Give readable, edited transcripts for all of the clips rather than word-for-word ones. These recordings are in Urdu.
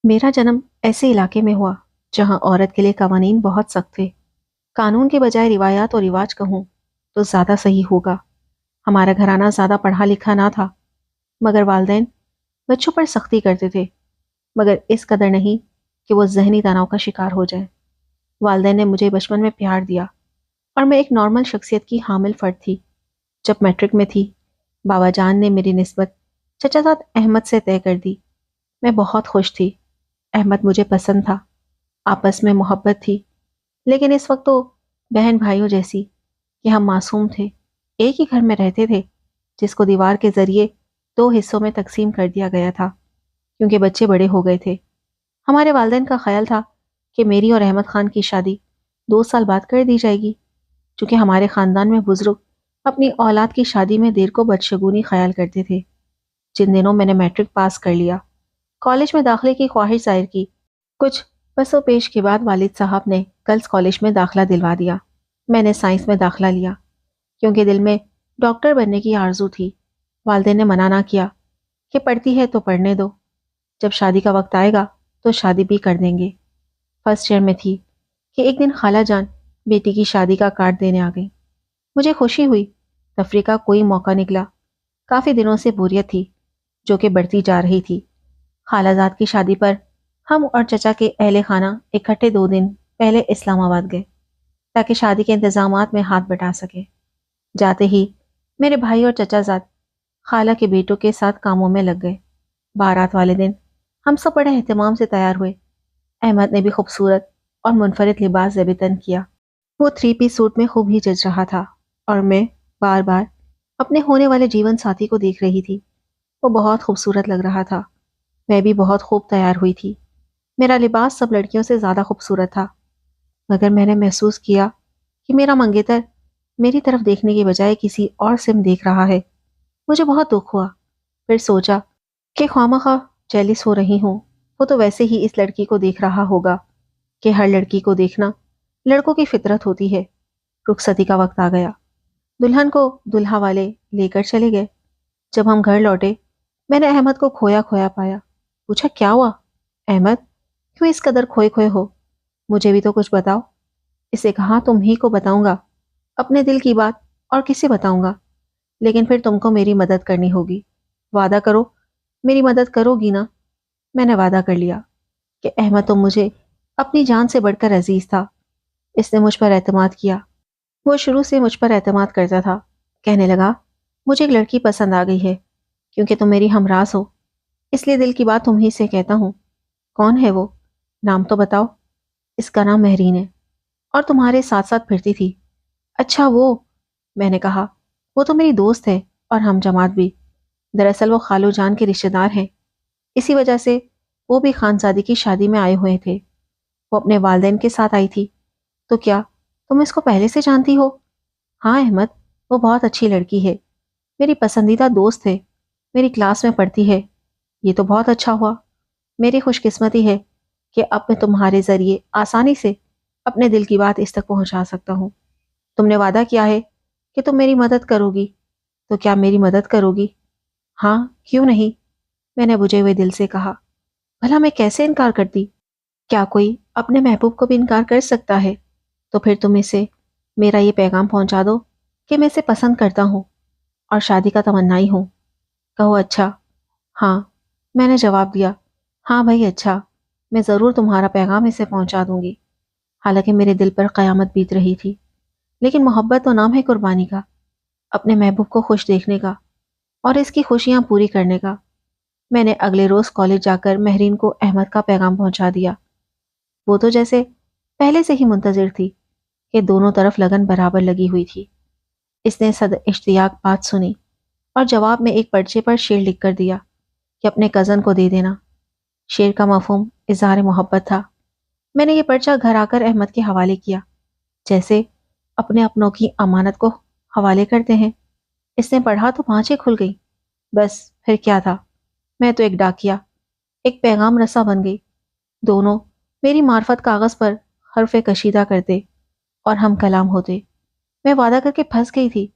میرا جنم ایسے علاقے میں ہوا جہاں عورت کے لیے قوانین بہت سخت تھے۔ قانون کے بجائے روایات اور رواج کہوں تو زیادہ صحیح ہوگا۔ ہمارا گھرانہ زیادہ پڑھا لکھا نہ تھا، مگر والدین بچوں پر سختی کرتے تھے، مگر اس قدر نہیں کہ وہ ذہنی تناؤ کا شکار ہو جائیں۔ والدین نے مجھے بچپن میں پیار دیا اور میں ایک نارمل شخصیت کی حامل فرد تھی۔ جب میٹرک میں تھی، بابا جان نے میری نسبت چچا زاد احمد سے طے کر دی۔ میں بہت خوش تھی۔ احمد مجھے پسند تھا، آپس میں محبت تھی، لیکن اس وقت تو بہن بھائیوں جیسی کہ ہم معصوم تھے، ایک ہی گھر میں رہتے تھے جس کو دیوار کے ذریعے دو حصوں میں تقسیم کر دیا گیا تھا کیونکہ بچے بڑے ہو گئے تھے۔ ہمارے والدین کا خیال تھا کہ میری اور احمد خان کی شادی 2 سال بعد کر دی جائے گی، چونکہ ہمارے خاندان میں بزرگ اپنی اولاد کی شادی میں دیر کو بدشگونی خیال کرتے تھے۔ جن دنوں میں نے میٹرک پاس کر لیا، کالج میں داخلے کی خواہش ظاہر کی، کچھ پس و پیش کے بعد والد صاحب نے گرلز کالج میں داخلہ دلوا دیا۔ میں نے سائنس میں داخلہ لیا کیونکہ دل میں ڈاکٹر بننے کی آرزو تھی۔ والدین نے منع نہ کیا کہ پڑھتی ہے تو پڑھنے دو، جب شادی کا وقت آئے گا تو شادی بھی کر دیں گے۔ فرسٹ ایئر میں تھی کہ ایک دن خالہ جان بیٹی کی شادی کا کارڈ دینے آ گئی۔ مجھے خوشی ہوئی، تفریح کا کوئی موقع نکلا۔ کافی دنوں سے بوریت تھی جو کہ بڑھتی جا رہی تھی۔ خالہ زاد کی شادی پر ہم اور چچا کے اہل خانہ اکٹھے 2 دن پہلے اسلام آباد گئے تاکہ شادی کے انتظامات میں ہاتھ بٹا سکے۔ جاتے ہی میرے بھائی اور چچا زاد خالہ کے بیٹوں کے ساتھ کاموں میں لگ گئے۔ بارات والے دن ہم سب بڑے اہتمام سے تیار ہوئے۔ احمد نے بھی خوبصورت اور منفرد لباس زیب تن کیا۔ وہ 3 پیس سوٹ میں خوب ہی جچ رہا تھا اور میں بار بار اپنے ہونے والے جیون ساتھی کو دیکھ رہی تھی۔ وہ بہت خوبصورت لگ رہا تھا۔ میں بھی بہت خوب تیار ہوئی تھی۔ میرا لباس سب لڑکیوں سے زیادہ خوبصورت تھا، مگر میں نے محسوس کیا کہ میرا منگیتر میری طرف دیکھنے کے بجائے کسی اور سم دیکھ رہا ہے۔ مجھے بہت دکھ ہوا، پھر سوچا کہ خواہ جیلس ہو رہی ہوں، وہ تو ویسے ہی اس لڑکی کو دیکھ رہا ہوگا کہ ہر لڑکی کو دیکھنا لڑکوں کی فطرت ہوتی ہے۔ رخصتی کا وقت آ گیا۔ دلہن کو دلہا والے لے کر چلے گئے۔ جب ہم گھر لوٹے، میں نے احمد کو کھویا کھویا پایا۔ پوچھا، کیا ہوا احمد؟ کیوں اس قدر کھوئے کھوئے ہو؟ مجھے بھی تو کچھ بتاؤ۔ اسے کہا، تم ہی کو بتاؤں گا اپنے دل کی بات، اور کسے بتاؤں گا؟ لیکن پھر تم کو میری مدد کرنی ہوگی۔ وعدہ کرو میری مدد کرو گی نا؟ میں نے وعدہ کر لیا کہ احمد تو مجھے اپنی جان سے بڑھ کر عزیز تھا۔ اس نے مجھ پر اعتماد کیا۔ وہ شروع سے مجھ پر اعتماد کرتا تھا۔ کہنے لگا، مجھے ایک لڑکی پسند آ گئی ہے، کیونکہ تم میری ہمراز ہو، اس لیے دل کی بات تم ہی سے کہتا ہوں۔ کون ہے وہ؟ نام تو بتاؤ۔ اس کا نام مہرین ہے، اور تمہارے ساتھ ساتھ پھرتی تھی۔ اچھا وہ، میں نے کہا، وہ تو میری دوست ہے اور ہم جماعت بھی۔ دراصل وہ خالو جان کے رشتہ دار ہیں، اسی وجہ سے وہ بھی خانزادی کی شادی میں آئے ہوئے تھے۔ وہ اپنے والدین کے ساتھ آئی تھی۔ تو کیا تم اس کو پہلے سے جانتی ہو؟ ہاں احمد، وہ بہت اچھی لڑکی ہے، میری پسندیدہ دوست ہے، میری کلاس میں پڑھتی ہے۔ یہ تو بہت اچھا ہوا۔ میری خوش قسمتی ہے کہ اب میں تمہارے ذریعے آسانی سے اپنے دل کی بات اس تک پہنچا سکتا ہوں۔ تم نے وعدہ کیا ہے کہ تم میری مدد کرو گی، تو کیا میری مدد کرو گی؟ ہاں، کیوں نہیں، میں نے بجھے ہوئے دل سے کہا۔ بھلا میں کیسے انکار کرتی؟ کیا کوئی اپنے محبوب کو بھی انکار کر سکتا ہے؟ تو پھر تم اسے میرا یہ پیغام پہنچا دو کہ میں اسے پسند کرتا ہوں اور شادی کا تمنائی ہوں۔ کہو اچھا؟ ہاں، میں نے جواب دیا۔ ہاں بھائی اچھا، میں ضرور تمہارا پیغام اسے پہنچا دوں گی۔ حالانکہ میرے دل پر قیامت بیت رہی تھی، لیکن محبت تو نام ہے قربانی کا، اپنے محبوب کو خوش دیکھنے کا اور اس کی خوشیاں پوری کرنے کا۔ میں نے اگلے روز کالج جا کر مہرین کو احمد کا پیغام پہنچا دیا۔ وہ تو جیسے پہلے سے ہی منتظر تھی کہ دونوں طرف لگن برابر لگی ہوئی تھی۔ اس نے صد اشتیاق بات سنی اور جواب میں ایک پرچے پر شعر لکھ کر دیا کہ اپنے کزن کو دے دینا۔ شعر کا مفہوم اظہار محبت تھا۔ میں نے یہ پرچہ گھر آ کر احمد کے حوالے کیا، جیسے اپنے اپنوں کی امانت کو حوالے کرتے ہیں۔ اس نے پڑھا تو بانچیں کھل گئی۔ بس پھر کیا تھا، میں تو ایک ڈاکیا، ایک پیغام رساں بن گئی۔ دونوں میری معرفت کاغذ پر حرف کشیدہ کرتے اور ہم کلام ہوتے۔ میں وعدہ کر کے پھنس گئی تھی،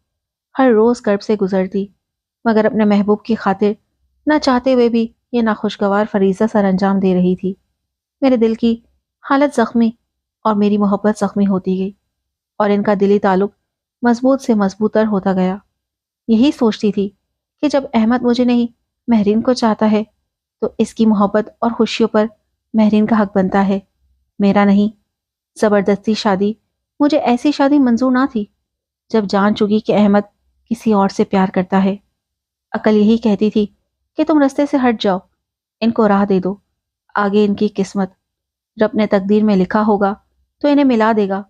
ہر روز کرب سے گزرتی، مگر اپنے محبوب کی خاطر نہ چاہتے ہوئے بھی یہ ناخوشگوار فریضہ سر انجام دے رہی تھی۔ میرے دل کی حالت زخمی اور میری محبت زخمی ہوتی گئی، اور ان کا دلی تعلق مضبوط سے مضبوط تر ہوتا گیا۔ یہی سوچتی تھی کہ جب احمد مجھے نہیں مہرین کو چاہتا ہے تو اس کی محبت اور خوشیوں پر مہرین کا حق بنتا ہے، میرا نہیں۔ زبردستی شادی، مجھے ایسی شادی منظور نہ تھی جب جان چکی کہ احمد کسی اور سے پیار کرتا ہے۔ عقل یہی کہتی تھی کہ تم رستے سے ہٹ جاؤ، ان کو راہ دے دو، آگے ان کی قسمت، رب نے تقدیر میں لکھا ہوگا تو انہیں ملا دے گا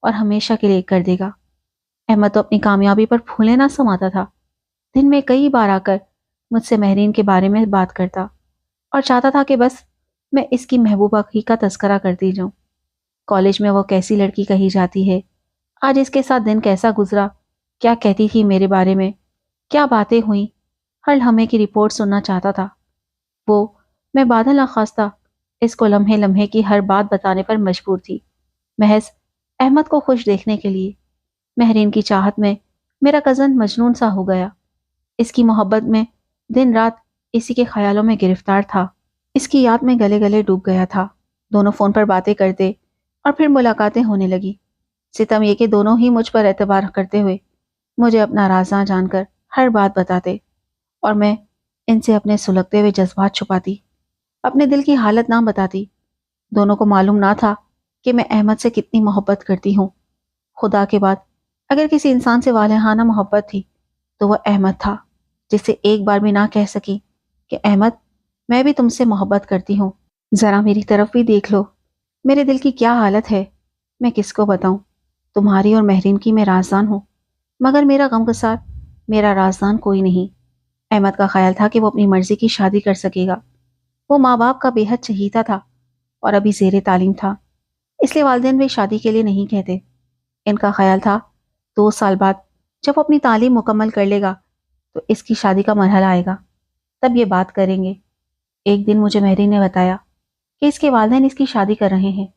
اور ہمیشہ کے لیے ایک کر دے گا۔ احمد تو اپنی کامیابی پر پھولے نہ سماتا تھا، دن میں کئی بار آ کر مجھ سے مہرین کے بارے میں بات کرتا اور چاہتا تھا کہ بس میں اس کی محبوبہ ہی کا تذکرہ کرتی جاؤں۔ کالج میں وہ کیسی لڑکی کہی جاتی ہے، آج اس کے ساتھ دن کیسا گزرا، کیا کہتی تھی میرے بارے میں، کیا باتیں ہوئیں، ہر لمحے کی رپورٹ سننا چاہتا تھا۔ وہ میں بادل نخواستہ اس کو لمحے لمحے کی ہر بات بتانے پر مجبور تھی، محض احمد کو خوش دیکھنے کے لیے۔ مہرین کی چاہت میں میرا کزن مجنون سا ہو گیا، اس کی محبت میں دن رات اسی کے خیالوں میں گرفتار تھا، اس کی یاد میں گلے گلے ڈوب گیا تھا۔ دونوں فون پر باتیں کرتے اور پھر ملاقاتیں ہونے لگی۔ ستم یہ کہ دونوں ہی مجھ پر اعتبار کرتے ہوئے مجھے اپنا راز نہ جان کر ہر بات بتاتے، اور میں ان سے اپنے سلگتے ہوئے جذبات چھپاتی، اپنے دل کی حالت نہ بتاتی۔ دونوں کو معلوم نہ تھا کہ میں احمد سے کتنی محبت کرتی ہوں۔ خدا کے بعد اگر کسی انسان سے والہانہ محبت تھی تو وہ احمد تھا، جسے ایک بار بھی نہ کہہ سکی کہ احمد میں بھی تم سے محبت کرتی ہوں، ذرا میری طرف بھی دیکھ لو، میرے دل کی کیا حالت ہے، میں کس کو بتاؤں، تمہاری اور مہرین کی میں رازدان ہوں، مگر میرا غمگسار، میرا رازدان کوئی نہیں۔ احمد کا خیال تھا کہ وہ اپنی مرضی کی شادی کر سکے گا، وہ ماں باپ کا بے حد چہیتا تھا اور ابھی زیر تعلیم تھا، اس لیے والدین بھی شادی کے لیے نہیں کہتے۔ ان کا خیال تھا 2 سال بعد جب وہ اپنی تعلیم مکمل کر لے گا تو اس کی شادی کا مرحلہ آئے گا، تب یہ بات کریں گے۔ ایک دن مجھے مہری نے بتایا کہ اس کے والدین اس کی شادی کر رہے ہیں۔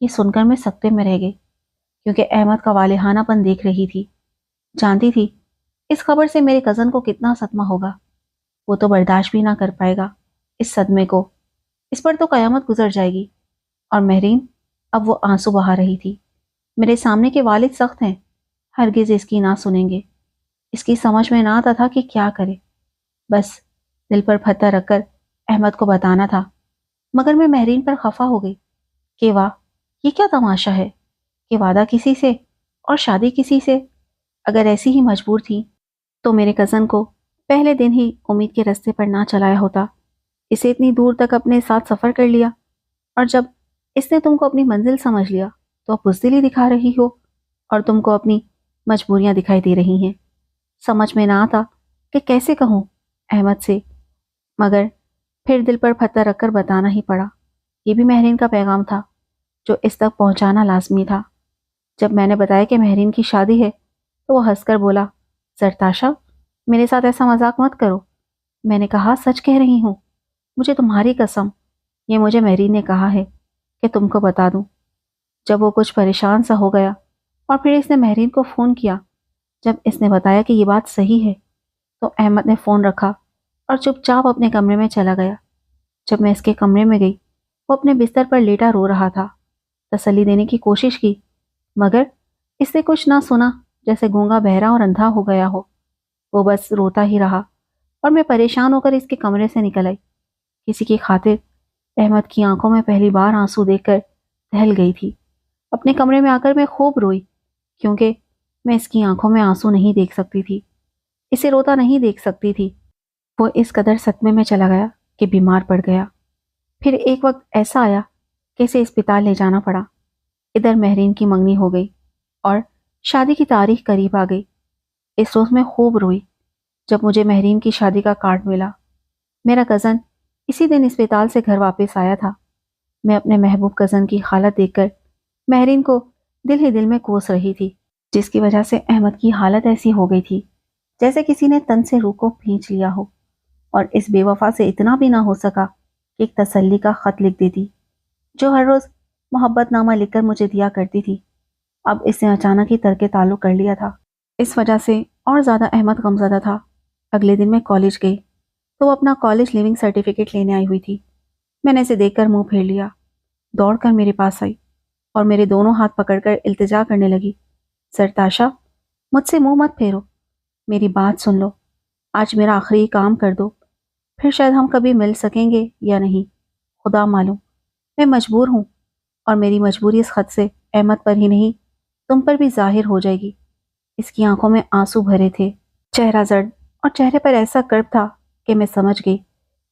یہ سن کر میں سکتے میں رہ گئی، کیونکہ احمد کا والہانہ پن دیکھ رہی تھی، جانتی تھی اس خبر سے میرے کزن کو کتنا صدمہ ہوگا، وہ تو برداشت بھی نہ کر پائے گا اس صدمے کو، اس پر تو قیامت گزر جائے گی۔ اور مہرین اب وہ آنسو بہا رہی تھی، میرے سامنے کے والد سخت ہیں، ہرگز اس کی نہ سنیں گے۔ اس کی سمجھ میں نہ آتا تھا کہ کیا کرے، بس دل پر پتھر رکھ کر احمد کو بتانا تھا، مگر میں مہرین پر خفا ہو گئی کہ واہ، یہ کیا تماشا ہے کہ وعدہ کسی سے اور شادی کسی سے۔ اگر ایسی ہی مجبور تھی تو میرے کزن کو پہلے دن ہی امید کے رستے پر نہ چلایا ہوتا، اسے اتنی دور تک اپنے ساتھ سفر کر لیا، اور جب اس نے تم کو اپنی منزل سمجھ لیا تو اب بزدلی دکھا رہی ہو اور تم کو اپنی مجبوریاں دکھائی دے رہی ہیں۔ سمجھ میں نہ آتا کہ کیسے کہوں احمد سے، مگر پھر دل پر پتھر رکھ کر بتانا ہی پڑا۔ یہ بھی مہرین کا پیغام تھا جو اس تک پہنچانا لازمی تھا۔ جب میں نے بتایا کہ مہرین کی شادی ہے تو وہ ہنس کر بولا، زرتاشا میرے ساتھ ایسا مذاق مت کرو۔ میں نے کہا سچ کہہ رہی ہوں، مجھے تمہاری قسم، یہ مجھے مہرین نے کہا ہے کہ تم کو بتا دوں۔ جب وہ کچھ پریشان سا ہو گیا اور پھر اس نے مہرین کو فون کیا، جب اس نے بتایا کہ یہ بات صحیح ہے تو احمد نے فون رکھا اور چپ چاپ اپنے کمرے میں چلا گیا۔ جب میں اس کے کمرے میں گئی، وہ اپنے بستر پر لیٹا رو رہا تھا۔ تسلی دینے کی کوشش کی، مگر اس نے کچھ نہ سنا، جیسے گونگا بہرا اور اندھا ہو گیا ہو۔ وہ بس روتا ہی رہا اور میں پریشان ہو کر اس کے کمرے سے نکل آئی۔ کسی کی خاطر احمد کی آنکھوں میں پہلی بار آنسو دیکھ کر دہل گئی تھی۔ اپنے کمرے میں آ کر میں خوب روئی، کیونکہ میں اس کی آنکھوں میں آنسو نہیں دیکھ سکتی تھی، اسے روتا نہیں دیکھ سکتی تھی۔ وہ اس قدر صدمے میں چلا گیا کہ بیمار پڑ گیا۔ پھر ایک وقت ایسا آیا کہ اسے اسپتال لے جانا پڑا۔ ادھر مہرین کی منگنی ہو گئی اور شادی کی تاریخ قریب آ گئی۔ اس روز میں خوب روئی جب مجھے مہرین کی شادی کا کارڈ ملا۔ میرا کزن اسی دن اسپتال سے گھر واپس آیا تھا۔ میں اپنے محبوب کزن کی حالت دیکھ کر مہرین کو دل ہی دل میں کوس رہی تھی، جس کی وجہ سے احمد کی حالت ایسی ہو گئی تھی جیسے کسی نے تن سے روح کو کھینچ لیا ہو، اور اس بے وفا سے اتنا بھی نہ ہو سکا کہ ایک تسلی کا خط لکھ دیتی، جو ہر روز محبت نامہ لکھ کر مجھے دیا کرتی تھی۔ اب اس نے اچانک ہی ترک تعلق کر لیا تھا۔ اس وجہ سے اور زیادہ احمد غمزدہ تھا۔ اگلے دن میں کالج گئی تو وہ اپنا کالج لیونگ سرٹیفکیٹ لینے آئی ہوئی تھی۔ میں نے اسے دیکھ کر منہ پھیر لیا۔ دوڑ کر میرے پاس آئی اور میرے دونوں ہاتھ پکڑ کر التجا کرنے لگی، سر تاشا، مجھ سے منہ مت پھیرو، میری بات سن لو، آج میرا آخری کام کر دو، پھر شاید ہم کبھی مل سکیں گے یا نہیں، خدا معلوم۔ میں مجبور ہوں، اور میری مجبوری اس خط سے احمد پر ہی نہیں تم پر بھی ظاہر ہو جائے گی۔ اس کی آنکھوں میں آنسو بھرے تھے، چہرہ زرد، اور چہرے پر ایسا کرب تھا کہ میں سمجھ گئی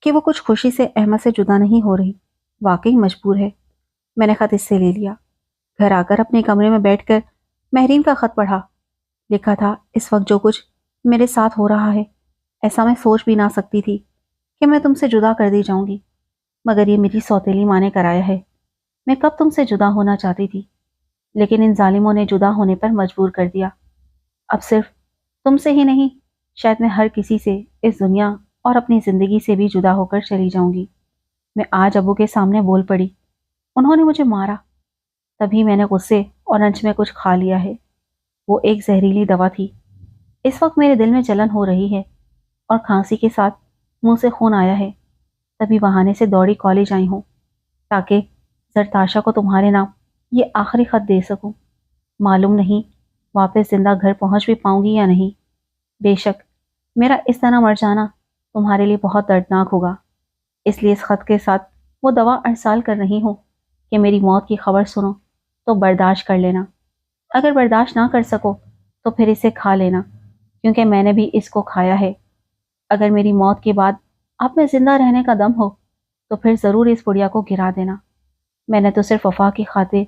کہ وہ کچھ خوشی سے احمد سے جدا نہیں ہو رہی، واقعی مجبور ہے۔ میں نے خط اس سے لے لیا، گھر آ کر اپنے کمرے میں بیٹھ کر مہرین کا خط پڑھا۔ لکھا تھا، اس وقت جو کچھ میرے ساتھ ہو رہا ہے، ایسا میں سوچ بھی نہ سکتی تھی کہ میں تم سے جدا کر دی جاؤں گی، مگر یہ میری سوتیلی ماں نے کرایا ہے۔ میں کب تم سے جدا ہونا چاہتی تھی، لیکن ان ظالموں نے جدا ہونے پر مجبور کر دیا۔ اب صرف تم سے ہی نہیں، شاید میں ہر کسی سے اس دنیا اور اپنی زندگی سے بھی جدا ہو کر چلی جاؤں گی۔ میں آج ابو کے سامنے بول پڑی، انہوں نے مجھے مارا، تبھی میں نے غصے اور رنج میں کچھ کھا لیا ہے۔ وہ ایک زہریلی دوا تھی۔ اس وقت میرے دل میں جلن ہو رہی ہے اور کھانسی کے ساتھ منہ سے خون آیا ہے، تبھی بہانے سے دوڑی کالج آئی ہوں تاکہ زرتاشا کو تمہارے نام یہ آخری خط دے سکوں۔ معلوم نہیں واپس زندہ گھر پہنچ بھی پاؤں گی یا نہیں۔ بے شک میرا اس طرح مر جانا تمہارے لیے بہت دردناک ہوگا، اس لیے اس خط کے ساتھ وہ دوا ارسال کر رہی ہوں کہ میری موت کی خبر سنو تو برداشت کر لینا، اگر برداشت نہ کر سکو تو پھر اسے کھا لینا، کیونکہ میں نے بھی اس کو کھایا ہے۔ اگر میری موت کے بعد آپ میں زندہ رہنے کا دم ہو تو پھر ضرور اس بڑیا کو گرا دینا۔ میں نے تو صرف وفا کی خاطر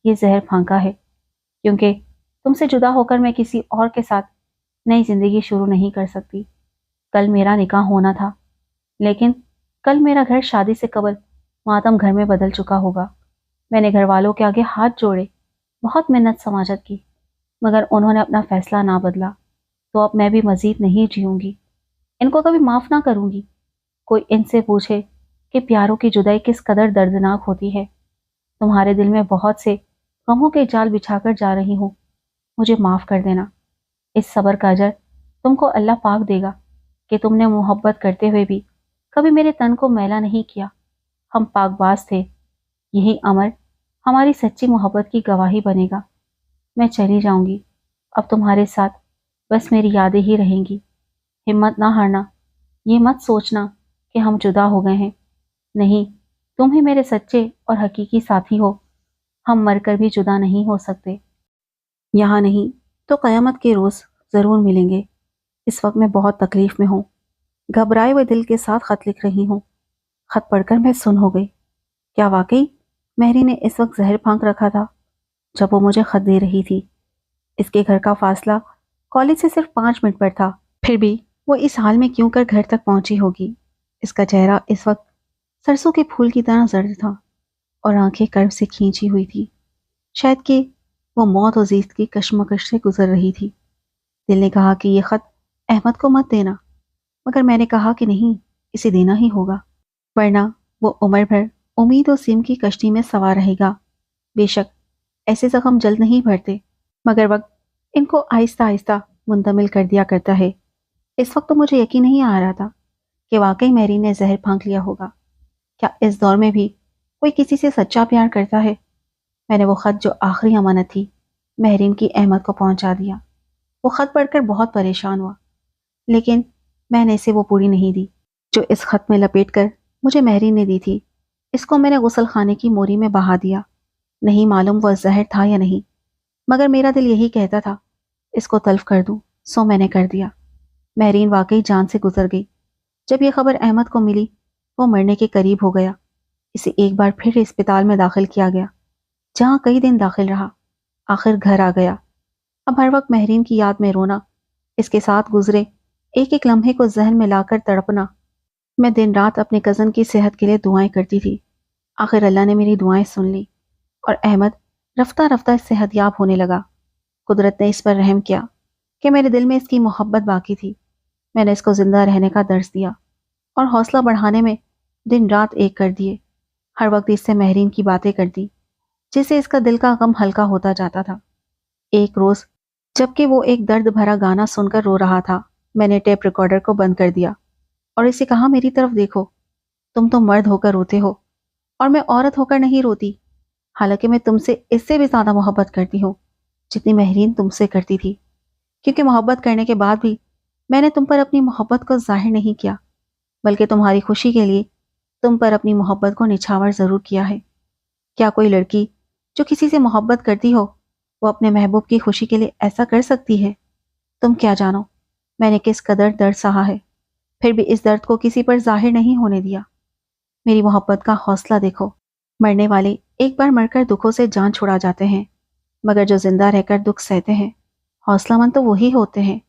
یہ زہر پھانکا ہے، کیونکہ تم سے جدا ہو کر میں کسی اور کے ساتھ نئی زندگی شروع نہیں کر سکتی۔ کل میرا نکاح ہونا تھا، لیکن کل میرا گھر شادی سے قبل ماتم گھر میں بدل چکا ہوگا۔ میں نے گھر والوں کے آگے ہاتھ جوڑے، بہت منت سماجت کی، مگر انہوں نے اپنا فیصلہ نہ بدلا، تو اب میں بھی مزید نہیں جیوں گی، ان کو کبھی معاف نہ کروں گی۔ کوئی ان سے پوچھے کہ پیاروں کی جدائی کس قدر دردناک ہوتی ہے۔ تمہارے دل میں بہت سے غموں کے جال بچھا کر جا رہی ہوں، مجھے معاف کر دینا۔ اس صبر کا اجر تم کو اللہ پاک دے گا کہ تم نے محبت کرتے ہوئے بھی کبھی میرے تن کو میلا نہیں کیا۔ ہم پاک باز تھے، یہی امر ہماری سچی محبت کی گواہی بنے گا۔ میں چلی جاؤں گی، اب تمہارے ساتھ بس میری یادیں ہی رہیں گی۔ ہمت نہ ہارنا، یہ مت سوچنا کہ ہم جدا ہو گئے ہیں، نہیں، تم ہی میرے سچے اور حقیقی ساتھی ہو، ہم مر کر بھی جدا نہیں ہو سکتے۔ یہاں نہیں تو قیامت کے روز ضرور ملیں گے۔ اس وقت میں بہت تکلیف میں ہوں، گھبرائے ہوئے دل کے ساتھ خط لکھ رہی ہوں۔ خط پڑھ کر میں سن ہو گئی، کیا واقعی مہری نے اس وقت زہر پھانک رکھا تھا جب وہ مجھے خط دے رہی تھی؟ اس کے گھر کا فاصلہ کالج سے صرف 5 منٹ پر تھا، پھر بھی وہ اس حال میں کیوں کر گھر تک پہنچی ہوگی؟ اس کا چہرہ اس وقت سرسوں کے پھول کی طرح زرد تھا اور آنکھیں کرب سے کھینچی ہوئی تھی، شاید کہ وہ موت و زیست کی کشمکش سے گزر رہی تھی۔ دل نے کہا کہ یہ خط احمد کو مت دینا، مگر میں نے کہا کہ نہیں، اسے دینا ہی ہوگا، ورنہ وہ عمر بھر امید و سیم کی کشتی میں سوار رہے گا۔ بے شک ایسے زخم جلد نہیں بھرتے، مگر وقت ان کو آہستہ آہستہ منتمل کر دیا کرتا ہے۔ اس وقت تو مجھے یقین نہیں آ رہا تھا کہ واقعی مہری نے زہر پھانک لیا ہوگا۔ کیا اس دور میں بھی کوئی کسی سے سچا پیار کرتا ہے؟ میں نے وہ خط جو آخری امانت تھی مہرین کی احمد کو پہنچا دیا۔ وہ خط پڑھ کر بہت پریشان ہوا، لیکن میں نے اسے وہ پوری نہیں دی جو اس خط میں لپیٹ کر مجھے مہرین نے دی تھی۔ اس کو میں نے غسل خانے کی موری میں بہا دیا۔ نہیں معلوم وہ زہر تھا یا نہیں، مگر میرا دل یہی کہتا تھا اس کو تلف کر دوں، سو میں نے کر دیا۔ مہرین واقعی جان سے گزر گئی۔ جب یہ خبر احمد کو ملی، وہ مرنے کے قریب ہو گیا۔ اسے ایک بار پھر اسپتال میں داخل کیا گیا، جہاں کئی دن داخل رہا۔ آخر گھر آ گیا۔ اب ہر وقت مہرین کی یاد میں رونا، اس کے ساتھ گزرے ایک ایک لمحے کو ذہن میں لا کر تڑپنا۔ میں دن رات اپنے کزن کی صحت کے لیے دعائیں کرتی تھی۔ آخر اللہ نے میری دعائیں سن لی اور احمد رفتہ رفتہ صحت یاب ہونے لگا۔ قدرت نے اس پر رحم کیا کہ میرے دل میں اس کی محبت باقی تھی۔ میں نے اس کو زندہ رہنے کا درس دیا اور حوصلہ بڑھانے میں دن رات ایک کر دیے۔ ہر وقت اس سے مہرین کی باتیں کرتی، جس سے اس کا دل کا غم ہلکا ہوتا جاتا تھا۔ ایک روز جبکہ وہ ایک درد بھرا گانا سن کر رو رہا تھا، میں نے ٹیپ ریکارڈر کو بند کر دیا اور اسے کہا میری طرف دیکھو، تم تو مرد ہو کر روتے ہو اور میں عورت ہو کر نہیں روتی، حالانکہ میں تم سے اس سے بھی زیادہ محبت کرتی ہوں جتنی مہرین تم سے کرتی تھی، کیونکہ محبت کرنے کے بعد بھی میں نے تم پر اپنی محبت کو ظاہر نہیں کیا، بلکہ تمہاری خوشی کے لیے تم پر اپنی محبت کو نچھاور ضرور کیا ہے۔ کیا کوئی لڑکی جو کسی سے محبت کرتی ہو وہ اپنے محبوب کی خوشی کے لیے ایسا کر سکتی ہے؟ تم کیا جانو میں نے کس قدر درد سہا ہے، پھر بھی اس درد کو کسی پر ظاہر نہیں ہونے دیا۔ میری محبت کا حوصلہ دیکھو، مرنے والے ایک بار مر کر دکھوں سے جان چھڑا جاتے ہیں، مگر جو زندہ رہ کر دکھ سہتے ہیں حوصلہ مند تو وہی ہوتے ہیں۔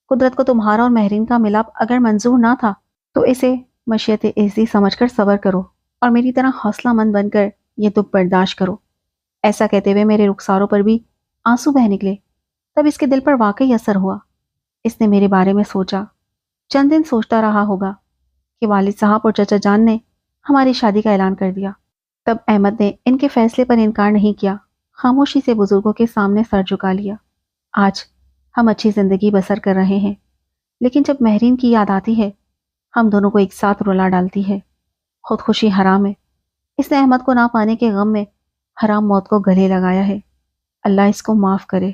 قدرت کو تمہارا اور مہرین کا ملاپ اگر منظور نہ تھا تو اسے مشیت اعزی سمجھ کر صبر کرو اور میری طرح حوصلہ مند بن کر یہ دکھ برداشت کرو۔ ایسا کہتے ہوئے میرے رخساروں پر بھی آنسو بہ نکلے۔ تب اس کے دل پر واقعی اثر ہوا۔ اس نے میرے بارے میں سوچا، چند دن سوچتا رہا ہوگا کہ والد صاحب اور چچا جان نے ہماری شادی کا اعلان کر دیا۔ تب احمد نے ان کے فیصلے پر انکار نہیں کیا، خاموشی سے بزرگوں کے سامنے سر جھکا لیا۔ آج ہم اچھی زندگی بسر کر رہے ہیں، لیکن جب مہرین کی یاد آتی ہے ہم دونوں کو ایک ساتھ رلا ڈالتی ہے۔ خودکشی حرام ہے، اس نے احمد کو نہ پانے کے غم میں حرام موت کو گلے لگایا ہے۔ اللہ اس کو معاف کرے۔